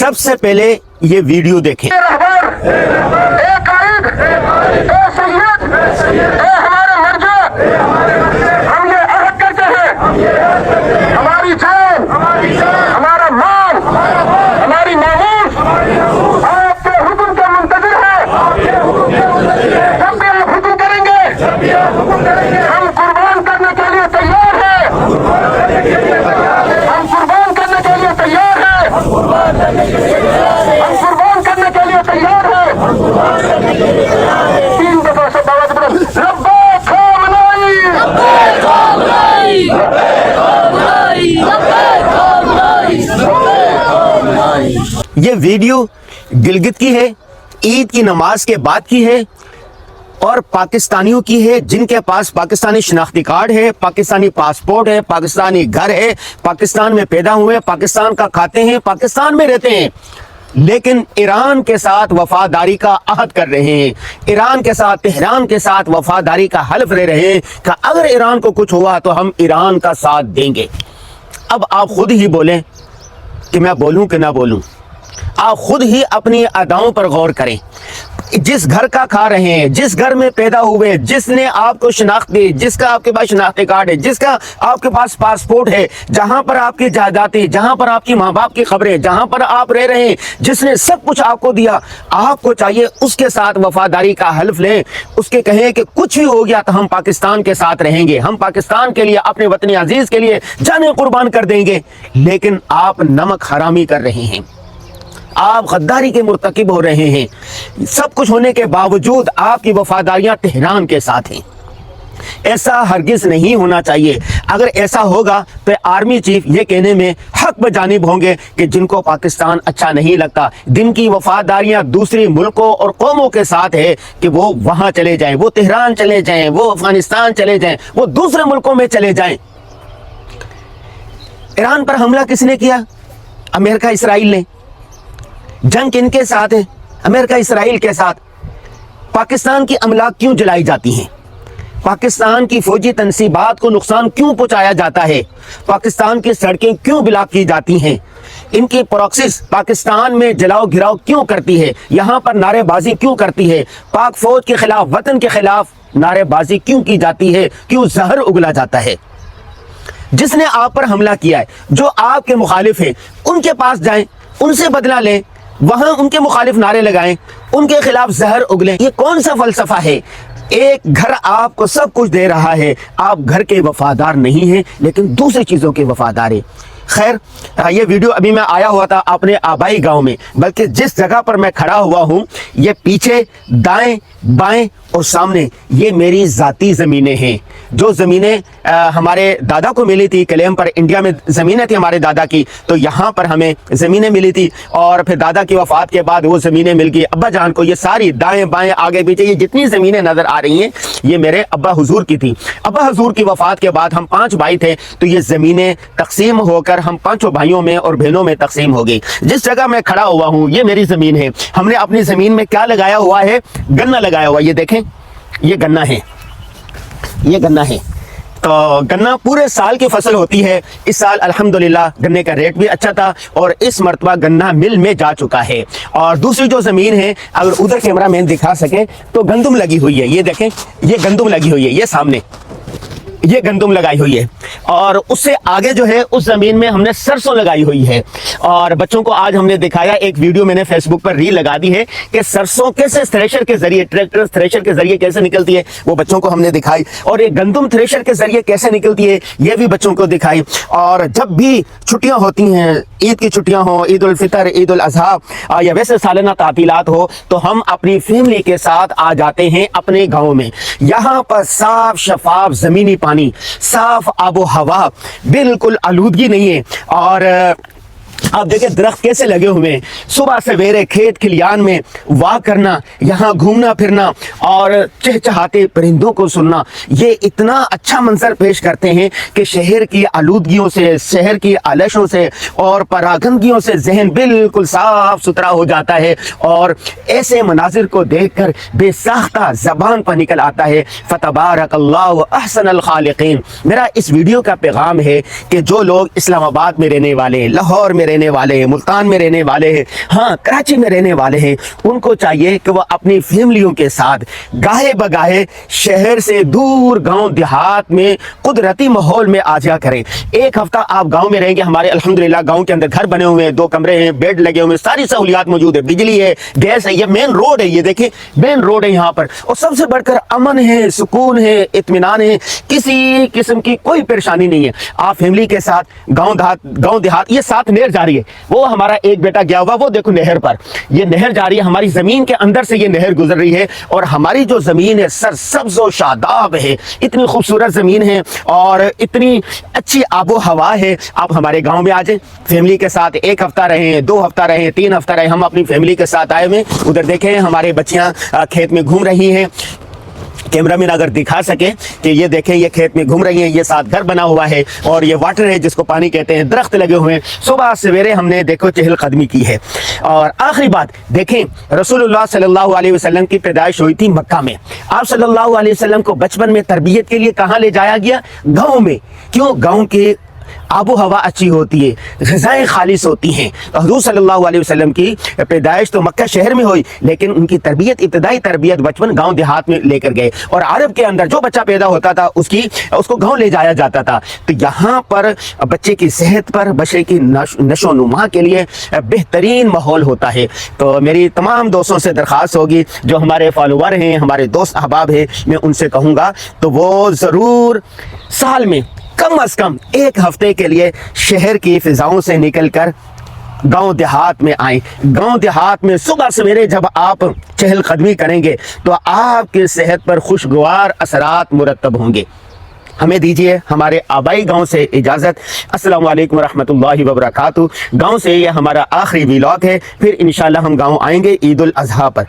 सबसे पहले ये वीडियो देखें। हमारी जान, हमारा माल, हमारी नामूस आपके हुक्म का मुंतज़िर है। जब भी आप हुक्म करेंगे हम कुर्बान करने के लिए तैयार हैं। हम कुर्बान करने के लिए तैयार हैं। हम कुर्बान करने के लिए तैयार हैं। 3 दफा से दावत बुलंद, लब्बैक मौलाई, लब्बैक मौलाई, ये वीडियो गिलगित की है, ईद की नमाज के बाद की है और पाकिस्तानियों की है जिनके पास पाकिस्तानी शनाख्ती कार्ड है, पाकिस्तानी पासपोर्ट है, पाकिस्तानी घर है, पाकिस्तान में पैदा हुए, पाकिस्तान का खाते हैं, पाकिस्तान में रहते हैं, लेकिन ईरान के साथ वफादारी का अहद कर रहे हैं, ईरान के साथ, तेहरान के साथ वफादारी का हल्फ ले रहे हैं कि अगर ईरान को कुछ हुआ तो हम ईरान का साथ देंगे। अब आप खुद ही बोलें कि मैं बोलूं कि ना बोलूं। आप खुद ही अपनी अदाओं पर गौर करें। जिस घर का खा रहे हैं, जिस घर में पैदा हुए, जिसने आपको शनाख्त दी, जिसका आपके पास शनाख्ती कार्ड है, जिसका आपके पास पासपोर्ट है, जहां पर आपकी जायदादें, जहां पर आपकी माँ बाप की खबरें, जहां पर आप रह रहे हैं, जिसने सब कुछ आपको दिया, आपको चाहिए उसके साथ वफादारी का हल्फ लें, उसके कहें कि कुछ भी हो गया तो हम पाकिस्तान के साथ रहेंगे, हम पाकिस्तान के लिए, अपने वतन अजीज के लिए जानें कुर्बान कर देंगे। लेकिन आप नमक हरामी कर रहे हैं, आप गद्दारी के मुर्तकिब हो रहे हैं। सब कुछ होने के बावजूद आपकी वफादारियां तेहरान के साथ हैं। ऐसा हरगिज नहीं होना चाहिए। अगर ऐसा होगा तो आर्मी चीफ ये कहने में हक बजानिब होंगे कि जिनको पाकिस्तान अच्छा नहीं लगता, जिनकी वफादारियां दूसरी मुल्कों और कौमों के साथ है, कि वो वहां चले जाएं, वो तेहरान चले जाएं, वो अफगानिस्तान चले जाएं, वो दूसरे मुल्कों में चले जाएं। ईरान पर हमला किसने किया? अमेरिका इसराइल ने। जंग किनके साथ है? अमेरिका इसराइल के साथ। पाकिस्तान की अमलाक क्यों जलाई जाती हैं? पाकिस्तान की फौजी तनसीबात को नुकसान क्यों पहुंचाया जाता है? पाकिस्तान की सड़कें क्यों ब्लॉक की जाती हैं? इनकी प्रॉक्सिस पाकिस्तान में जलाओ घिराव क्यों करती है? यहाँ पर नारेबाजी क्यों करती है? पाक फौज के खिलाफ, वतन के खिलाफ नारेबाजी क्यों की जाती है? क्यों जहर उगला जाता है? जिसने आप पर हमला किया है, जो आपके मुखालिफ हैं, उनके पास जाएं, उनसे बदला लें, वहां उनके मुखालिफ नारे लगाएं, उनके खिलाफ जहर उगलें। ये कौन सा फलसफा है? एक घर आपको सब कुछ दे रहा है, आप घर के वफादार नहीं हैं, लेकिन दूसरी चीजों के वफादार हैं। खैर, ये वीडियो अभी मैं आया हुआ था अपने आबाई गांव में, बल्कि जिस जगह पर मैं खड़ा हुआ हूं, ये पीछे, दाएं, बाएं और सामने ये मेरी ज़ाती ज़मीनें हैं। जो ज़मीनें हमारे दादा को मिली थी, क्लेम पर इंडिया में ज़मीनें थी हमारे दादा की, तो यहाँ पर हमें ज़मीनें मिली थी और फिर दादा की वफ़ात के बाद वो ज़मीनें मिल गई अब्बा जान को। ये सारी दाएं बाएं आगे पीछे ये जितनी ज़मीनें नज़र आ रही हैं, ये मेरे अब्बा हुजूर की थी। अब्बा हुजूर की वफ़ात के बाद हम 5 भाई थे, तो ये ज़मीनें तकसीम होकर हम 5 भाइयों में और बहनों में तकसीम हो गई। जिस जगह मैं खड़ा हुआ हूँ, ये मेरी ज़मीन है। हमने अपनी ज़मीन में क्या लगाया हुआ है? गन्ना लगाया हुआ। ये देखें, ये गन्ना है, ये गन्ना है। तो गन्ना पूरे साल की फसल होती है। इस साल अल्हम्दुलिल्लाह गन्ने का रेट भी अच्छा था और इस मर्तबा गन्ना मिल में जा चुका है। और दूसरी जो ज़मीन है, अगर उधर कैमरा मैन दिखा सके तो गंदुम लगी हुई है। ये देखें, ये गंदुम लगी हुई है, ये सामने ये गंदुम लगाई हुई है। और उससे आगे जो है उस ज़मीन में हमने सरसों लगाई हुई है। और बच्चों को आज हमने दिखाया, एक वीडियो मैंने फेसबुक पर रील लगा दी है कि सरसों कैसे थ्रेशर के जरिए, ट्रैक्टर थ्रेशर के जरिए कैसे निकलती है, वो बच्चों को हमने दिखाई। और ये गंदुम थ्रेशर के जरिए कैसे निकलती है, ये भी बच्चों को दिखाई। और जब भी छुट्टियां होती हैं, ईद की छुट्टियां हो, ईद उल फितर, ईद उल अज़हा या वैसे सालाना तातीलात हो, तो हम अपनी फैमिली के साथ आ जाते हैं अपने गाँव में। यहाँ पर साफ शफाफ ज़मीनी पानी, साफ आबो हवा, बिल्कुल आलूदगी नहीं है। और आप देखिए दरख्त कैसे लगे हुए हैं। सुबह सवेरे खेत खलियान में वाक करना, यहाँ घूमना फिरना और चहचहाते परिंदों को सुनना, ये इतना अच्छा मंजर पेश करते हैं कि शहर की आलूदगियों से, शहर की आलशों से और परागंदगियों से जहन बिल्कुल साफ सुथरा हो जाता है। और ऐसे मनाजिर को देखकर बेसाख्ता ज़बान पर निकल आता है फतबारकल्लाहु अहसनुल खालिकीन। मेरा इस वीडियो का पैगाम है कि जो लोग इस्लामाबाद में रहने वाले, लाहौर में में रहने वाले हैं, मुल्तान में रहने वाले हैं, हाँ कराची में रहने वाले हैं, उनको चाहिए कि वह अपनी फैमिलियों के साथ गाहे बगाहे शहर से दूर गांव देहात में कुदरती माहौल में आ जा करें। एक हफ्ता आप गांव में रहेंगे। हमारे अल्हम्दुलिल्लाह गांव के अंदर घर बने हुए हैं, 2 कमरे हैं, बेड लगे हुए हैं, सारी सहूलियात मौजूद है, बिजली है, गैस है, ये मेन रोड है, ये देखें मेन रोड है यहाँ पर। और सबसे बढ़कर अमन है, सुकून है, इत्मीनान है, किसी किस्म की कोई परेशानी नहीं है। आप फैमिली के साथ गांव देहात, ये साथ नहर जा रही है, वो हमारा एक बेटा गया हुआ, वो देखो नहर पर ये नहर जा रही है, हमारी जमीन के अंदर से ये नहर गुजर रही है। और हमारी जो जमीन है सरसब्ज और शादाब है, इतनी खूबसूरत जमीन है और इतनी अच्छी आबो हवा है। आप हमारे गांव में आ जाए फैमिली के साथ, 1 हफ्ता रहे, 2 हफ्ता रहे, 3 हफ्ता रहे। हम अपनी फैमिली के साथ आए हुए, उधर देखें हमारे बच्चियां खेत में घूम रही हैं। कैमरामैन अगर दिखा सके कि ये देखें, ये खेत में घूम रही हैं, ये साथ घर बना हुआ है और ये वाटर है जिसको पानी कहते हैं, दरख्त लगे हुए हैं। सुबह सवेरे हमने देखो चहलकदमी की है। और आखिरी बात देखें, रसूलुल्लाह सल्लल्लाहु अलैहि वसल्लम की पैदाइश हुई थी मक्का में। आप सल्लल्लाहु अलैहि वसल्लम को बचपन में तरबियत के लिए कहाँ ले जाया गया? गाँव में। क्यों? गाँव के आबो हवा अच्छी होती है, ग़िज़ाएं खालिस होती हैं। तो हुज़ूर सल्लल्लाहु अलैहि वसल्लम की पैदाइश तो मक्का शहर में हुई, लेकिन उनकी तरबियत, इब्तदाई तरबियत बचपन गांव देहात में लेकर गए। और अरब के अंदर जो बच्चा पैदा होता था उसको गांव ले जाया जाता था। तो यहाँ पर बच्चे की सेहत पर, बच्चे की नशो नुमा के लिए बेहतरीन माहौल होता है। तो मेरी तमाम दोस्तों से दरख्वास्त होगी, जो हमारे फॉलोवर हैं, हमारे दोस्त अहबाब हैं, मैं उनसे कहूँगा तो वो ज़रूर साल में कम अज कम 1 हफ्ते के लिए शहर की फिजाओं से निकलकर गांव देहात में आए। गांव देहात में सुबह सवेरे जब आप चहलकदमी करेंगे तो आपकी सेहत पर खुशगवार असरात मुरतब होंगे। हमें दीजिए हमारे आबाई गांव से इजाज़त। अस्सलाम वालेकुम रहमतुल्लाहि व बरकातहू। गांव से ये हमारा आखिरी व्लॉग है, फिर इंशाल्लाह हम गांव आएंगे ईद उल अज़हा पर।